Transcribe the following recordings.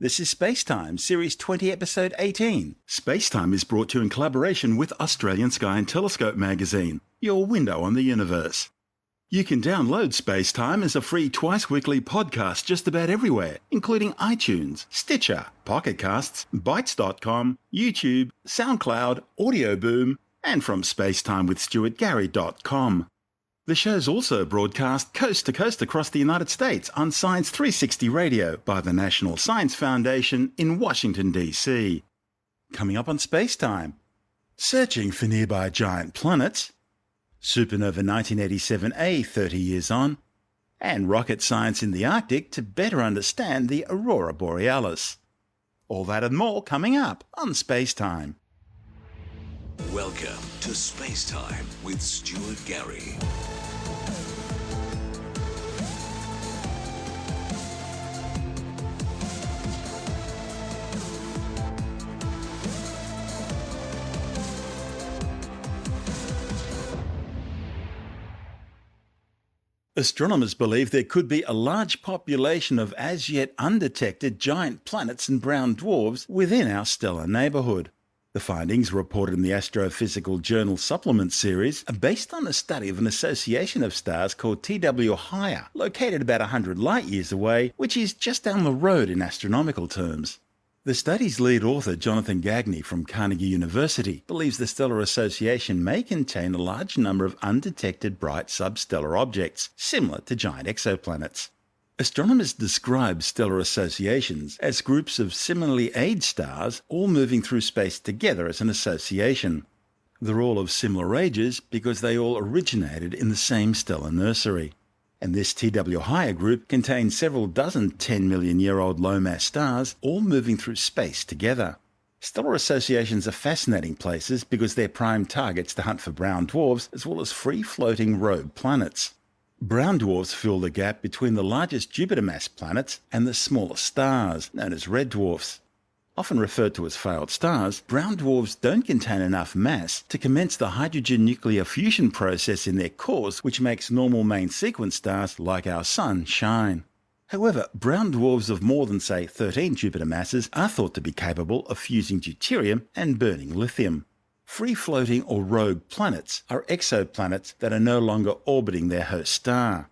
This is SpaceTime, Series 20, Episode 18. SpaceTime is brought to you in collaboration with Australian Sky and Telescope magazine, your window on the universe. You can download SpaceTime as a free twice-weekly podcast just about everywhere, including iTunes, Stitcher, Pocket Casts, Bytes.com, YouTube, SoundCloud, Audio Boom, and from spacetimewithstuartgary.com. The show's also broadcast coast to coast across the United States on Science 360 Radio by the National Science Foundation in Washington, D.C. Coming up on SpaceTime, searching for nearby giant planets, Supernova 1987A 30 years on, and rocket science in the Arctic to better understand the aurora borealis. All that and more coming up on SpaceTime. Welcome to SpaceTime with Stuart Gary. Astronomers believe there could be a large population of as yet undetected giant planets and brown dwarfs within our stellar neighbourhood. The findings, reported in the Astrophysical Journal Supplement series, are based on a study of an association of stars called TW Hya, located about 100 light-years away, which is just down the road in astronomical terms. The study's lead author, Jonathan Gagne from Carnegie University, believes the stellar association may contain a large number of undetected bright substellar objects, similar to giant exoplanets. Astronomers describe stellar associations as groups of similarly aged stars all moving through space together as an association. They're all of similar ages because they all originated in the same stellar nursery. And this TW Hya group contains several dozen 10-million-year-old low-mass stars all moving through space together. Stellar associations are fascinating places because they're prime targets to hunt for brown dwarfs as well as free-floating rogue planets. Brown dwarfs fill the gap between the largest Jupiter-mass planets and the smaller stars, known as red dwarfs. Often referred to as failed stars, brown dwarfs don't contain enough mass to commence the hydrogen nuclear fusion process in their cores, which makes normal main sequence stars like our Sun shine. However, brown dwarfs of more than, say, 13 Jupiter masses are thought to be capable of fusing deuterium and burning lithium. Free-floating or rogue planets are exoplanets that are no longer orbiting their host star.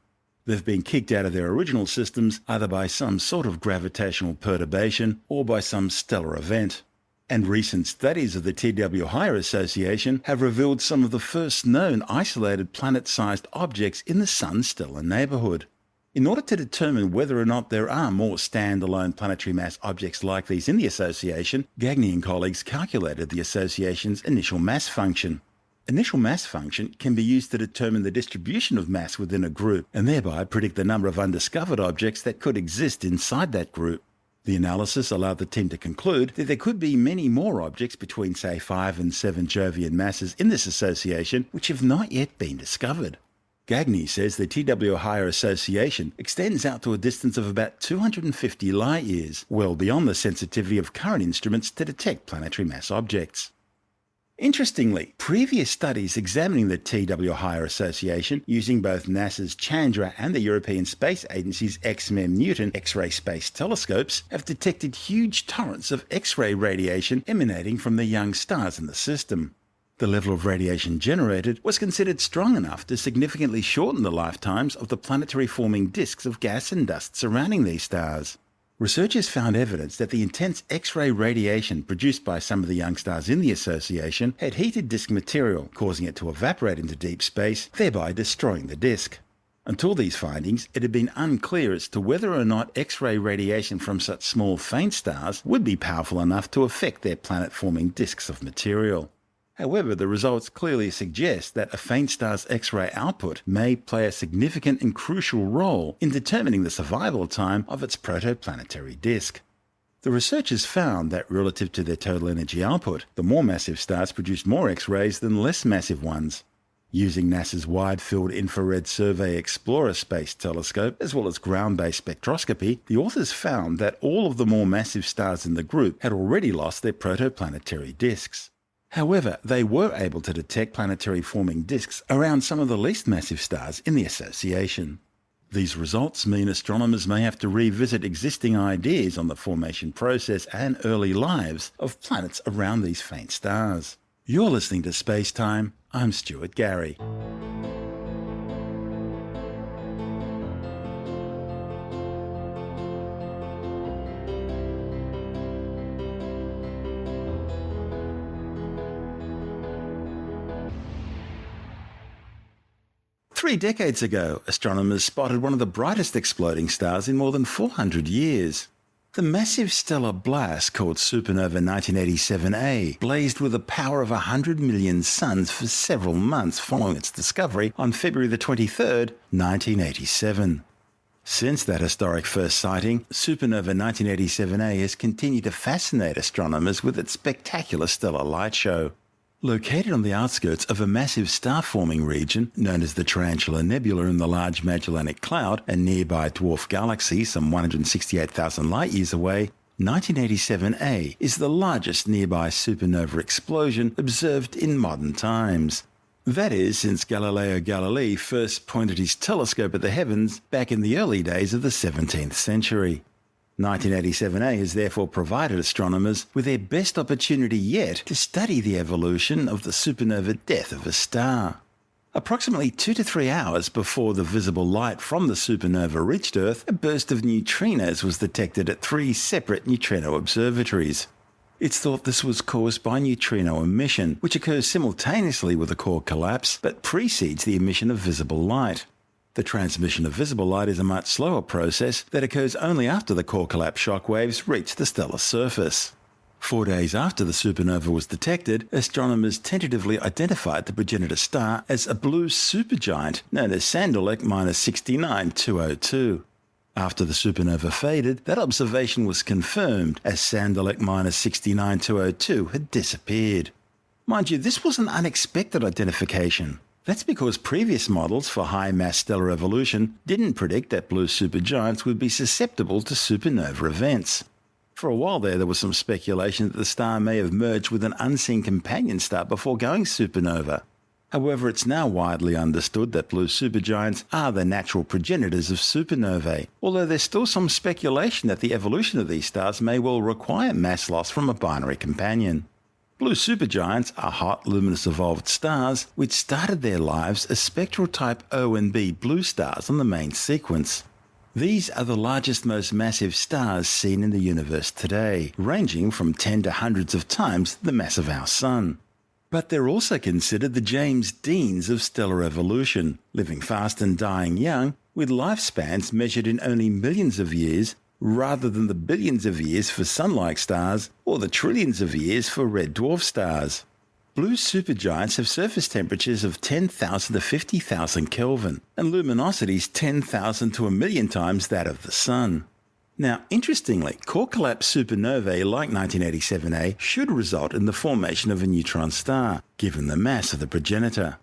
They've been kicked out of their original systems either by some sort of gravitational perturbation or by some stellar event. And recent studies of the TW Hya association have revealed some of the first known isolated planet-sized objects in the Sun's stellar neighbourhood. In order to determine whether or not there are more standalone planetary mass objects like these in the association, Gagne and colleagues calculated the association's initial mass function. Initial mass function can be used to determine the distribution of mass within a group and thereby predict the number of undiscovered objects that could exist inside that group. The analysis allowed the team to conclude that there could be many more objects between, say, 5 and 7 Jovian masses in this association which have not yet been discovered. Gagne says the TW Hya association extends out to a distance of about 250 light-years, well beyond the sensitivity of current instruments to detect planetary mass objects. Interestingly, previous studies examining the TW Hya association using both NASA's Chandra and the European Space Agency's XMEM Newton X-ray space telescopes have detected huge torrents of X-ray radiation emanating from the young stars in the system. The level of radiation generated was considered strong enough to significantly shorten the lifetimes of the planetary-forming disks of gas and dust surrounding these stars. Researchers found evidence that the intense X-ray radiation produced by some of the young stars in the association had heated disk material, causing it to evaporate into deep space, thereby destroying the disk. Until these findings, it had been unclear as to whether or not X-ray radiation from such small faint stars would be powerful enough to affect their planet-forming disks of material. However, the results clearly suggest that a faint star's X-ray output may play a significant and crucial role in determining the survival time of its protoplanetary disk. The researchers found that relative to their total energy output, the more massive stars produced more X-rays than less massive ones. Using NASA's Wide-Field Infrared Survey Explorer space telescope, as well as ground-based spectroscopy, the authors found that all of the more massive stars in the group had already lost their protoplanetary disks. However, they were able to detect planetary-forming disks around some of the least massive stars in the association. These results mean astronomers may have to revisit existing ideas on the formation process and early lives of planets around these faint stars. You're listening to Space Time. I'm Stuart Gary. Three decades ago, astronomers spotted one of the brightest exploding stars in more than 400 years. The massive stellar blast called Supernova 1987A blazed with a power of 100 million suns for several months following its discovery on February the 23rd, 1987. Since that historic first sighting, Supernova 1987A has continued to fascinate astronomers with its spectacular stellar light show. Located on the outskirts of a massive star-forming region known as the Tarantula Nebula in the Large Magellanic Cloud, a nearby dwarf galaxy some 168,000 light-years away, 1987A is the largest nearby supernova explosion observed in modern times. That is, since Galileo Galilei first pointed his telescope at the heavens back in the early days of the 17th century. 1987A has therefore provided astronomers with their best opportunity yet to study the evolution of the supernova death of a star. Approximately 2 to 3 hours before the visible light from the supernova reached Earth, a burst of neutrinos was detected at 3 separate neutrino observatories. It's thought this was caused by neutrino emission, which occurs simultaneously with a core collapse but precedes the emission of visible light. The transmission of visible light is a much slower process that occurs only after the core collapse shock waves reach the stellar surface. 4 days after the supernova was detected, astronomers tentatively identified the progenitor star as a blue supergiant known as Sandelek 69202. After the supernova faded, that observation was confirmed as Sandelek 69202 had disappeared. Mind you, this was an unexpected identification. That's because previous models for high-mass stellar evolution didn't predict that blue supergiants would be susceptible to supernova events. For a while there was some speculation that the star may have merged with an unseen companion star before going supernova. However, it's now widely understood that blue supergiants are the natural progenitors of supernovae, although there's still some speculation that the evolution of these stars may well require mass loss from a binary companion. Blue supergiants are hot, luminous evolved stars which started their lives as spectral type O and B blue stars on the main sequence. These are the largest, most massive stars seen in the universe today, ranging from 10 to hundreds of times the mass of our Sun. But they're also considered the James Deans of stellar evolution, living fast and dying young, with lifespans measured in only millions of years rather than the billions of years for Sun-like stars or the trillions of years for red dwarf stars. Blue supergiants have surface temperatures of 10,000 to 50,000 Kelvin and luminosities 10,000 to a million times that of the Sun. Now, interestingly, core collapse supernovae like 1987A should result in the formation of a neutron star, given the mass of the progenitor.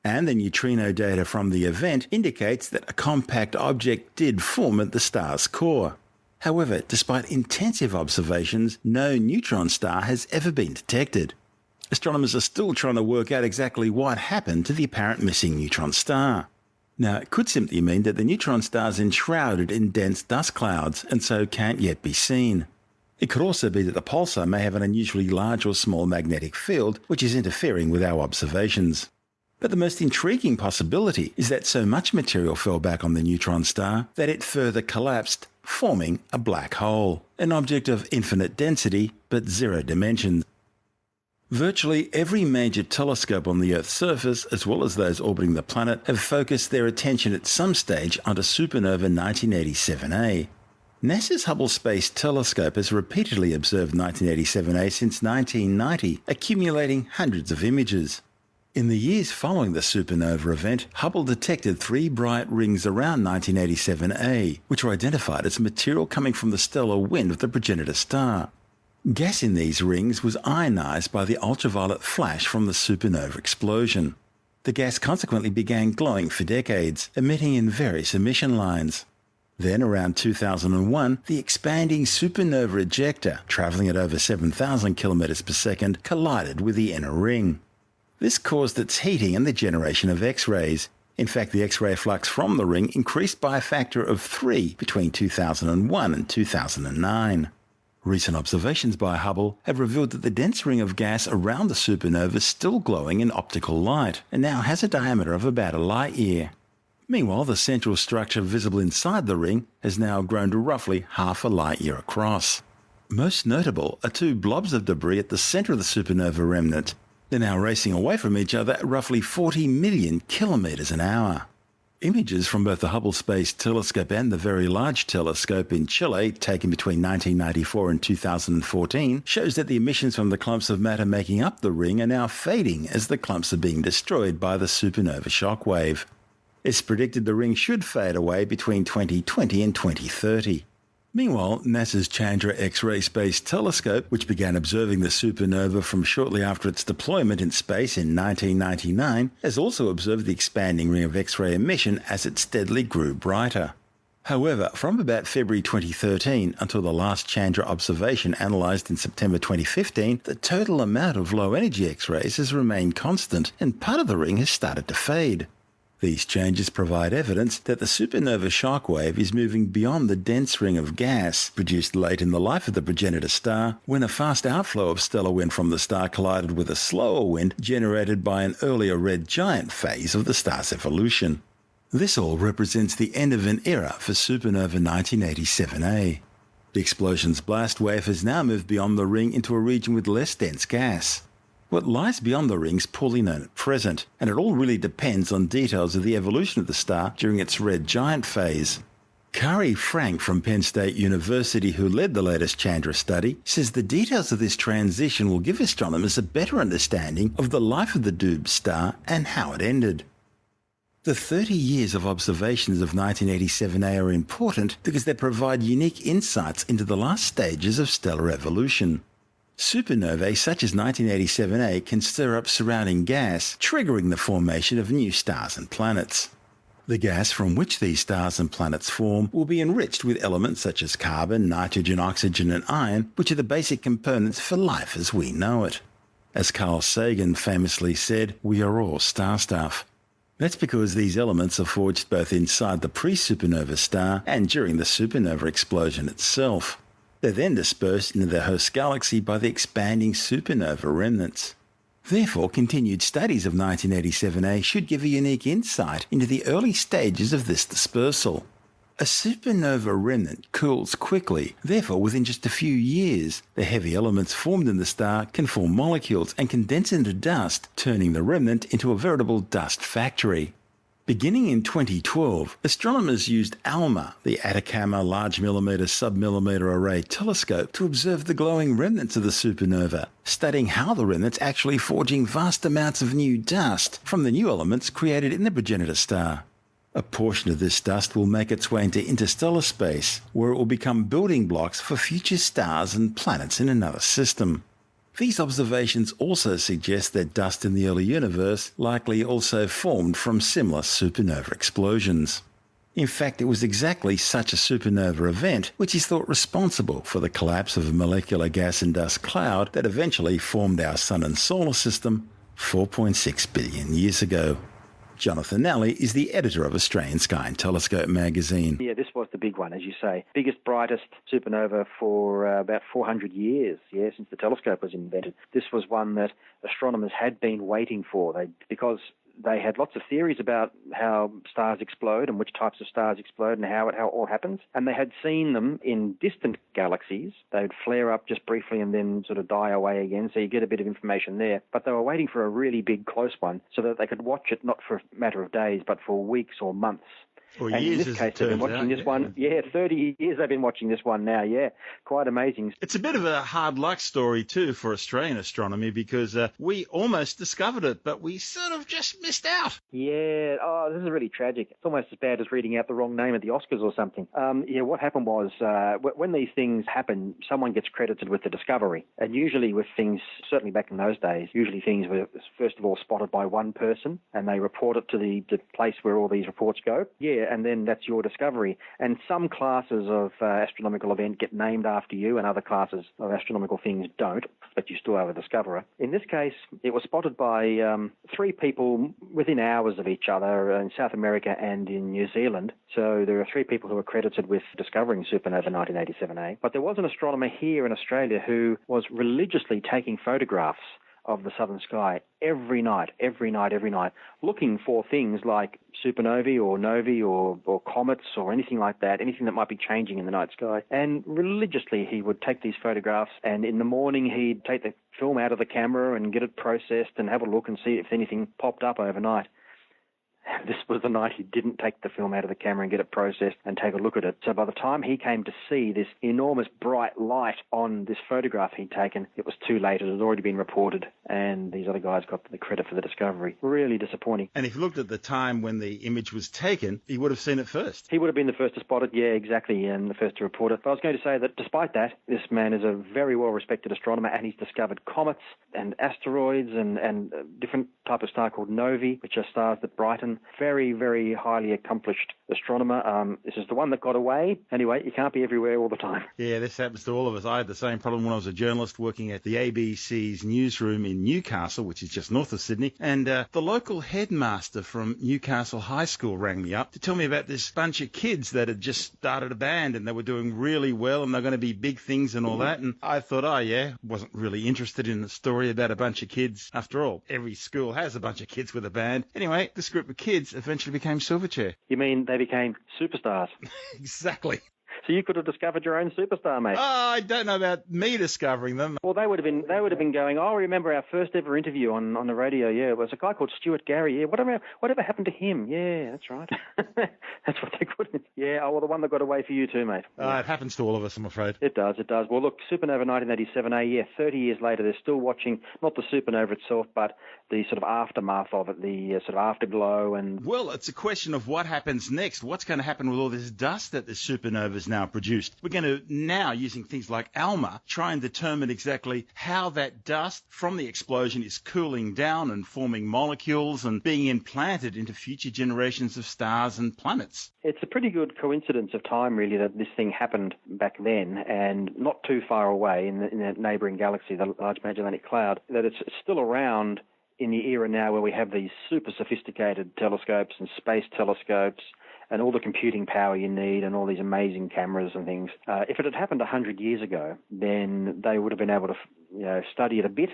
And the neutrino data from the event indicates that a compact object did form at the star's core. However, despite intensive observations, no neutron star has ever been detected. Astronomers are still trying to work out exactly what happened to the apparent missing neutron star. Now, it could simply mean that the neutron star is enshrouded in dense dust clouds and so can't yet be seen. It could also be that the pulsar may have an unusually large or small magnetic field which is interfering with our observations. But the most intriguing possibility is that so much material fell back on the neutron star that it further collapsed, forming a black hole, an object of infinite density but 0 dimensions. Virtually every major telescope on the Earth's surface, as well as those orbiting the planet, have focused their attention at some stage onto supernova 1987A. NASA's Hubble Space Telescope has repeatedly observed 1987A since 1990, accumulating hundreds of images. In the years following the supernova event, Hubble detected 3 bright rings around 1987A, which were identified as material coming from the stellar wind of the progenitor star. Gas in these rings was ionized by the ultraviolet flash from the supernova explosion. The gas consequently began glowing for decades, emitting in various emission lines. Then, around 2001, the expanding supernova ejector, travelling at over 7,000 km per second, collided with the inner ring. This caused its heating and the generation of X-rays, In fact, the X-ray flux from the ring increased by a factor of 3 between 2001 and 2009. Recent observations by Hubble have revealed that the dense ring of gas around the supernova is still glowing in optical light and now has a diameter of about a light year. Meanwhile, the central structure visible inside the ring has now grown to roughly half a light year across. Most notable are two blobs of debris at the centre of the supernova remnant. They're now racing away from each other at roughly 40 million kilometres an hour. Images from both the Hubble Space Telescope and the Very Large Telescope in Chile, taken between 1994 and 2014, shows that the emissions from the clumps of matter making up the ring are now fading as the clumps are being destroyed by the supernova shockwave. It's predicted the ring should fade away between 2020 and 2030. Meanwhile, NASA's Chandra X-ray Space Telescope, which began observing the supernova from shortly after its deployment in space in 1999, has also observed the expanding ring of X-ray emission as it steadily grew brighter. However, from about February 2013 until the last Chandra observation analysed in September 2015, the total amount of low-energy X-rays has remained constant and part of the ring has started to fade. These changes provide evidence that the supernova shockwave is moving beyond the dense ring of gas produced late in the life of the progenitor star, when a fast outflow of stellar wind from the star collided with a slower wind generated by an earlier red giant phase of the star's evolution. This all represents the end of an era for supernova 1987A. The explosion's blast wave has now moved beyond the ring into a region with less dense gas. What lies beyond the ring is poorly known at present, and it all really depends on details of the evolution of the star during its red giant phase. Kari Frank from Penn State University, who led the latest Chandra study, says the details of this transition will give astronomers a better understanding of the life of the doomed star and how it ended. The 30 years of observations of 1987A are important because they provide unique insights into the last stages of stellar evolution. Supernovae such as 1987A can stir up surrounding gas, triggering the formation of new stars and planets. The gas from which these stars and planets form will be enriched with elements such as carbon, nitrogen, oxygen and iron, which are the basic components for life as we know it. As Carl Sagan famously said, "We are all star stuff." That's because these elements are forged both inside the pre-supernova star and during the supernova explosion itself. They're then dispersed into their host galaxy by the expanding supernova remnants. Therefore, continued studies of 1987A should give a unique insight into the early stages of this dispersal. A supernova remnant cools quickly, therefore within just a few years, the heavy elements formed in the star can form molecules and condense into dust, turning the remnant into a veritable dust factory. Beginning in 2012, astronomers used ALMA, the Atacama Large Millimeter Submillimeter Array Telescope, to observe the glowing remnants of the supernova, studying how the remnants actually forging vast amounts of new dust from the new elements created in the progenitor star. A portion of this dust will make its way into interstellar space, where it will become building blocks for future stars and planets in another system. These observations also suggest that dust in the early universe likely also formed from similar supernova explosions. In fact, it was exactly such a supernova event which is thought responsible for the collapse of a molecular gas and dust cloud that eventually formed our Sun and Solar System 4.6 billion years ago. Jonathan Nally is the editor of Australian Sky and Telescope magazine. Yeah, this was the big one, as you say. Biggest, brightest supernova for about 400 years, since the telescope was invented. This was one that astronomers had been waiting for, because they had lots of theories about how stars explode and which types of stars explode and how it all happens. And they had seen them in distant galaxies. They would flare up just briefly and then sort of die away again, so you get a bit of information there. But they were waiting for a really big, close one so that they could watch it not for a matter of days, but for weeks or months. Or and years, in this case, they've been watching this one. 30 years they've been watching this one now, Quite amazing. It's a bit of a hard luck story, too, for Australian astronomy, because we almost discovered it, but we sort of just missed out. Yeah, this is really tragic. It's almost as bad as reading out the wrong name at the Oscars or something. What happened was, when these things happen, someone gets credited with the discovery. And usually with things, certainly back in those days, usually things were, first of all, spotted by one person, and they report it to the place where all these reports go. year, and then that's your discovery. And some classes of astronomical event get named after you, and other classes of astronomical things don't, but you still have a discoverer. In this case, it was spotted by 3 people within hours of each other in South America and in New Zealand. So there are 3 people who are credited with discovering supernova 1987A. But there was an astronomer here in Australia who was religiously taking photographs of the southern sky every night, looking for things like supernovae or novae or comets or anything like that, anything that might be changing in the night sky. And religiously he would take these photographs, and in the morning he'd take the film out of the camera and get it processed and have a look and see if anything popped up overnight. This was the night he didn't take the film out of the camera and get it processed and take a look at it. So by the time he came to see this enormous bright light on this photograph he'd taken, it was too late. It had already been reported, and these other guys got the credit for the discovery. Really disappointing. And if you looked at the time when the image was taken, he would have seen it first. He would have been the first to spot it, yeah, exactly, and the first to report it. But I was going to say that despite that, this man is a very well-respected astronomer, and he's discovered comets and asteroids and different type of star called novae, which are stars that brighten. Very, very highly accomplished astronomer. This is the one that got away. Anyway, you can't be everywhere all the time. Yeah, this happens to all of us. I had the same problem when I was a journalist working at the ABC's newsroom in Newcastle, which is just north of Sydney. And the local headmaster from Newcastle High School rang me up to tell me about this bunch of kids that had just started a band and they were doing really well and they're going to be big things and all that. And I thought, oh, yeah, wasn't really interested in the story about a bunch of kids. After all, every school has a bunch of kids with a band. Anyway, this group of kids eventually became Silverchair. You mean they became superstars? Exactly. So you could have discovered your own superstar, mate. Oh, I don't know about me discovering them. Well, they would have been going, oh, I remember our first ever interview on the radio. Yeah, it was a guy called Stuart Gary. Yeah, whatever happened to him? Yeah, that's right. That's what they could have. Yeah, oh, well, the one that got away for you too, mate. Yeah. It happens to all of us, I'm afraid. It does. Well, look, Supernova 1987A, yeah, 30 years later, they're still watching, not the supernova itself, but the sort of aftermath of it, the sort of afterglow. And well, it's a question of what happens next. What's going to happen with all this dust that the supernova's now produced? We're going to now, using things like ALMA, try and determine exactly how that dust from the explosion is cooling down and forming molecules and being implanted into future generations of stars and planets. It's a pretty good coincidence of time, really, that this thing happened back then and not too far away in the neighbouring galaxy, the Large Magellanic Cloud, that it's still around in the era now where we have these super sophisticated telescopes and space telescopes and all the computing power you need and all these amazing cameras and things. If it had happened 100 years ago, then they would have been able to study it a bit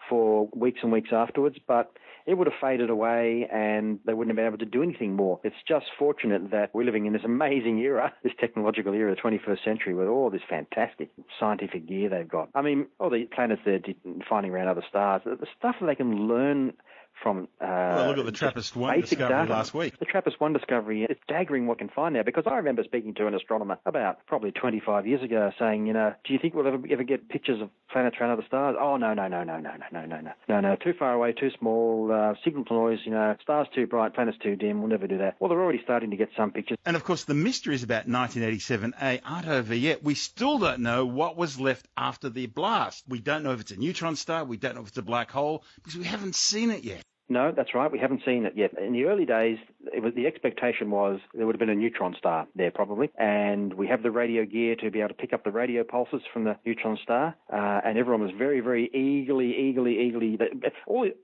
for weeks and weeks afterwards, but it would have faded away and they wouldn't have been able to do anything more. It's just fortunate that we're living in this amazing era, this technological era, the 21st century, with all this fantastic scientific gear they've got. I mean, all the planets they're finding around other stars, the stuff that they can learn from well, look at the TRAPPIST-1 discovery data. Last week. The TRAPPIST-1 discovery, it's staggering what can find now, because I remember speaking to an astronomer about probably 25 years ago saying, do you think we'll ever get pictures of planets around other stars? Oh, no, too far away, too small, signal to noise, stars too bright, planets too dim, we'll never do that. Well, they're already starting to get some pictures. And of course, the mysteries about 1987A aren't over yet. We still don't know what was left after the blast. We don't know if it's a neutron star, we don't know if it's a black hole, because we haven't seen it yet. No, that's right. We haven't seen it yet. In the early days, the expectation was there would have been a neutron star there probably, and we have the radio gear to be able to pick up the radio pulses from the neutron star, and everyone was very, very eagerly.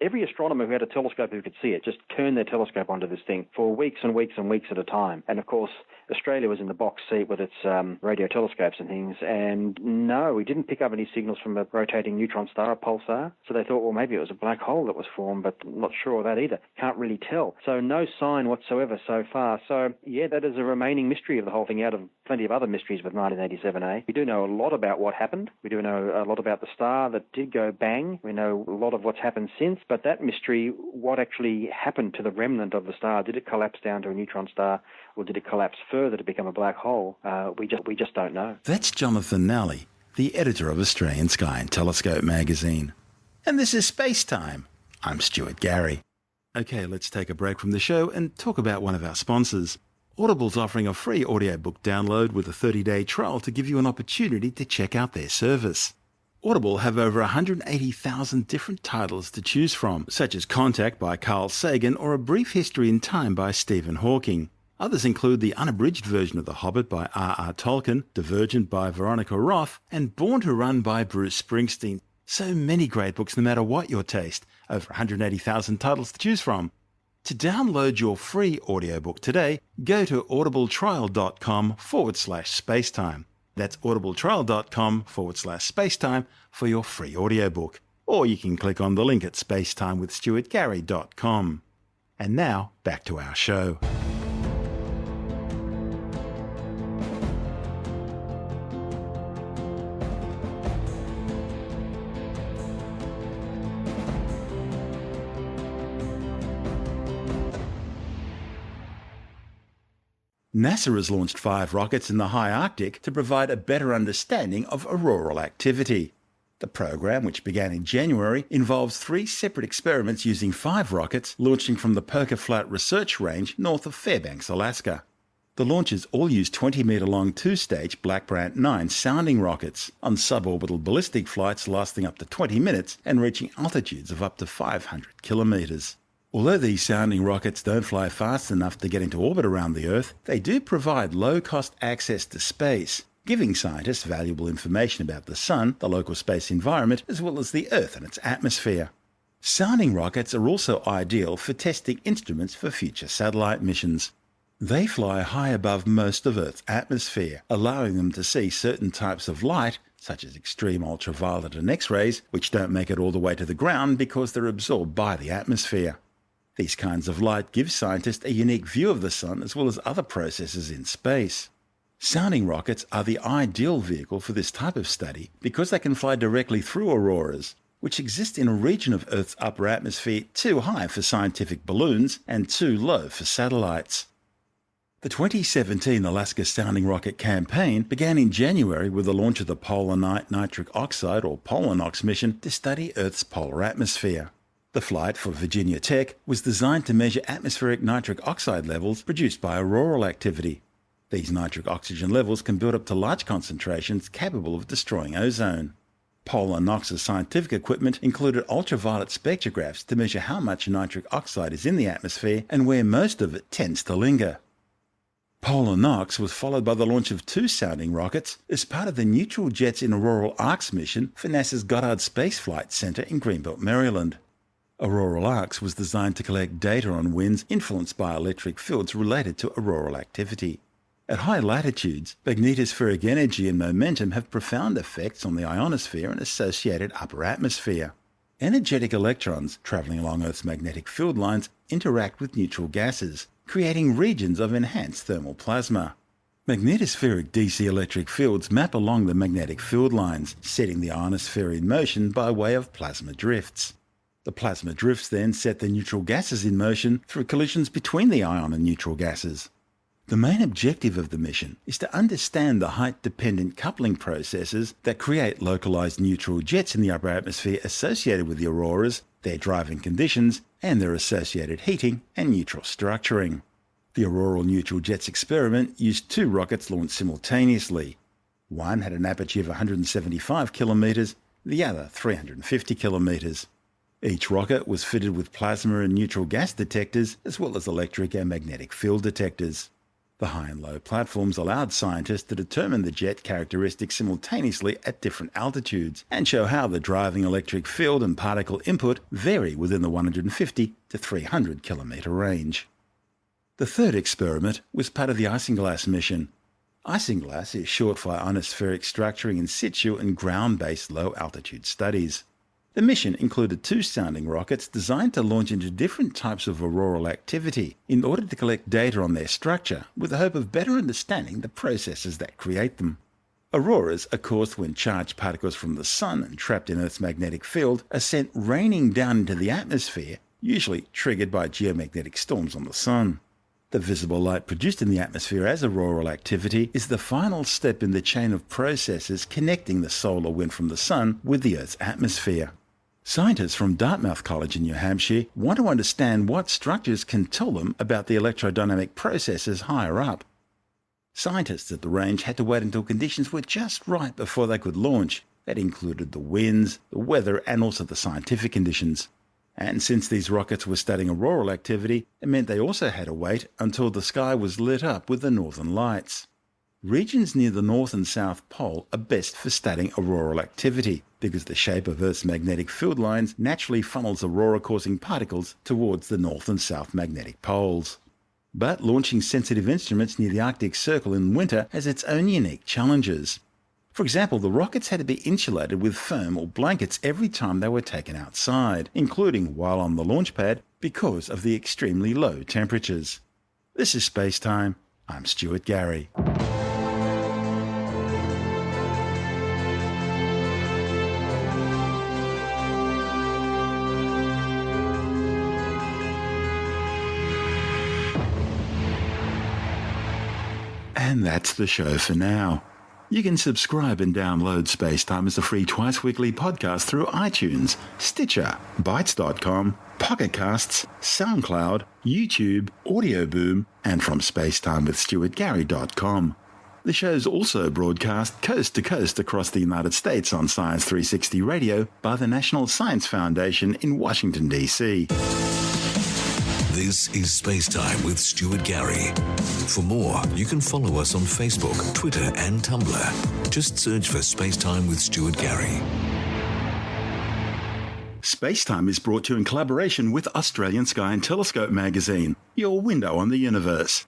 Every astronomer who had a telescope who could see it just turned their telescope onto this thing for weeks and weeks and weeks at a time. And of course, Australia was in the box seat with its radio telescopes and things, and no, we didn't pick up any signals from a rotating neutron star, a pulsar. So they thought, well, maybe it was a black hole that was formed, but not sure of that either. Can't really tell. So no sign whatsoever so far. So yeah, that is a remaining mystery of the whole thing, out of plenty of other mysteries with 1987A. We do know a lot about what happened. We do know a lot about the star that did go bang. We know a lot of what's happened since, but that mystery, what actually happened to the remnant of the star? Did it collapse down to a neutron star, or did it collapse further to become a black hole? We just don't know. That's Jonathan Nally, the editor of Australian Sky and Telescope magazine. And this is SpaceTime. I'm Stuart Gary. Okay, let's take a break from the show and talk about one of our sponsors. Audible's offering a free audiobook download with a 30-day trial to give you an opportunity to check out their service. Audible have over 180,000 different titles to choose from, such as Contact by Carl Sagan or A Brief History in Time by Stephen Hawking. Others include the unabridged version of The Hobbit by R.R. Tolkien, Divergent by Veronica Roth, and Born to Run by Bruce Springsteen. So many great books no matter what your taste. Over 180,000 titles to choose from. To download your free audiobook today, go to audibletrial.com/spacetime. That's audibletrial.com/spacetime for your free audiobook. Or you can click on the link at spacetimewithstuartgary.com. And now, back to our show. NASA has launched 5 rockets in the high Arctic to provide a better understanding of auroral activity. The program, which began in January, involves 3 separate experiments using 5 rockets launching from the Poker Flat Research Range north of Fairbanks, Alaska. The launches all use 20-metre-long 2-stage Blackbrant 9 sounding rockets on suborbital ballistic flights lasting up to 20 minutes and reaching altitudes of up to 500 kilometres. Although these sounding rockets don't fly fast enough to get into orbit around the Earth, they do provide low-cost access to space, giving scientists valuable information about the Sun, the local space environment, as well as the Earth and its atmosphere. Sounding rockets are also ideal for testing instruments for future satellite missions. They fly high above most of Earth's atmosphere, allowing them to see certain types of light, such as extreme ultraviolet and X-rays, which don't make it all the way to the ground because they're absorbed by the atmosphere. These kinds of light give scientists a unique view of the Sun as well as other processes in space. Sounding rockets are the ideal vehicle for this type of study because they can fly directly through auroras, which exist in a region of Earth's upper atmosphere too high for scientific balloons and too low for satellites. The 2017 Alaska Sounding Rocket campaign began in January with the launch of the Polar Night Nitric Oxide or POLARNOX mission to study Earth's polar atmosphere. The flight for Virginia Tech was designed to measure atmospheric nitric oxide levels produced by auroral activity. These nitric oxygen levels can build up to large concentrations capable of destroying ozone. POLARNOX's scientific equipment included ultraviolet spectrographs to measure how much nitric oxide is in the atmosphere and where most of it tends to linger. POLARNOX was followed by the launch of 2 sounding rockets as part of the Neutral Jets in Auroral Arcs mission for NASA's Goddard Space Flight Center in Greenbelt, Maryland. Auroral Arcs was designed to collect data on winds influenced by electric fields related to auroral activity. At high latitudes, magnetospheric energy and momentum have profound effects on the ionosphere and associated upper atmosphere. Energetic electrons travelling along Earth's magnetic field lines interact with neutral gases, creating regions of enhanced thermal plasma. Magnetospheric DC electric fields map along the magnetic field lines, setting the ionosphere in motion by way of plasma drifts. The plasma drifts then set the neutral gases in motion through collisions between the ion and neutral gases. The main objective of the mission is to understand the height-dependent coupling processes that create localized neutral jets in the upper atmosphere associated with the auroras, their driving conditions, and their associated heating and neutral structuring. The Auroral Neutral Jets experiment used 2 rockets launched simultaneously. One had an aperture of 175 kilometres, the other 350 kilometres. Each rocket was fitted with plasma and neutral gas detectors as well as electric and magnetic field detectors. The high and low platforms allowed scientists to determine the jet characteristics simultaneously at different altitudes and show how the driving electric field and particle input vary within the 150 to 300 kilometre range. The third experiment was part of the Isinglass mission. Isinglass is short for ionospheric structuring in situ and ground-based low-altitude studies. The mission included 2 sounding rockets designed to launch into different types of auroral activity in order to collect data on their structure with the hope of better understanding the processes that create them. Auroras are caused when charged particles from the Sun and trapped in Earth's magnetic field are sent raining down into the atmosphere, usually triggered by geomagnetic storms on the Sun. The visible light produced in the atmosphere as auroral activity is the final step in the chain of processes connecting the solar wind from the Sun with the Earth's atmosphere. Scientists from Dartmouth College in New Hampshire want to understand what structures can tell them about the electrodynamic processes higher up. Scientists at the range had to wait until conditions were just right before they could launch. That included the winds, the weather, and also the scientific conditions. And since these rockets were studying auroral activity, it meant they also had to wait until the sky was lit up with the northern lights. Regions near the North and South Pole are best for studying auroral activity because the shape of Earth's magnetic field lines naturally funnels aurora-causing particles towards the North and South magnetic poles. But launching sensitive instruments near the Arctic Circle in winter has its own unique challenges. For example, the rockets had to be insulated with foam or blankets every time they were taken outside, including while on the launch pad because of the extremely low temperatures. This is SpaceTime. I'm Stuart Gary. And that's the show for now. You can subscribe and download SpaceTime as a free twice-weekly podcast through iTunes, Stitcher, Bytes.com, Pocket Casts, SoundCloud, YouTube, Audio Boom, and from SpaceTimeWithStuartGary.com. The show's also broadcast coast to coast across the United States on Science 360 Radio by the National Science Foundation in Washington, D.C. This is SpaceTime with Stuart Gary. For more, you can follow us on Facebook, Twitter, and Tumblr. Just search for SpaceTime with Stuart Gary. SpaceTime is brought to you in collaboration with Australian Sky and Telescope magazine, your window on the universe.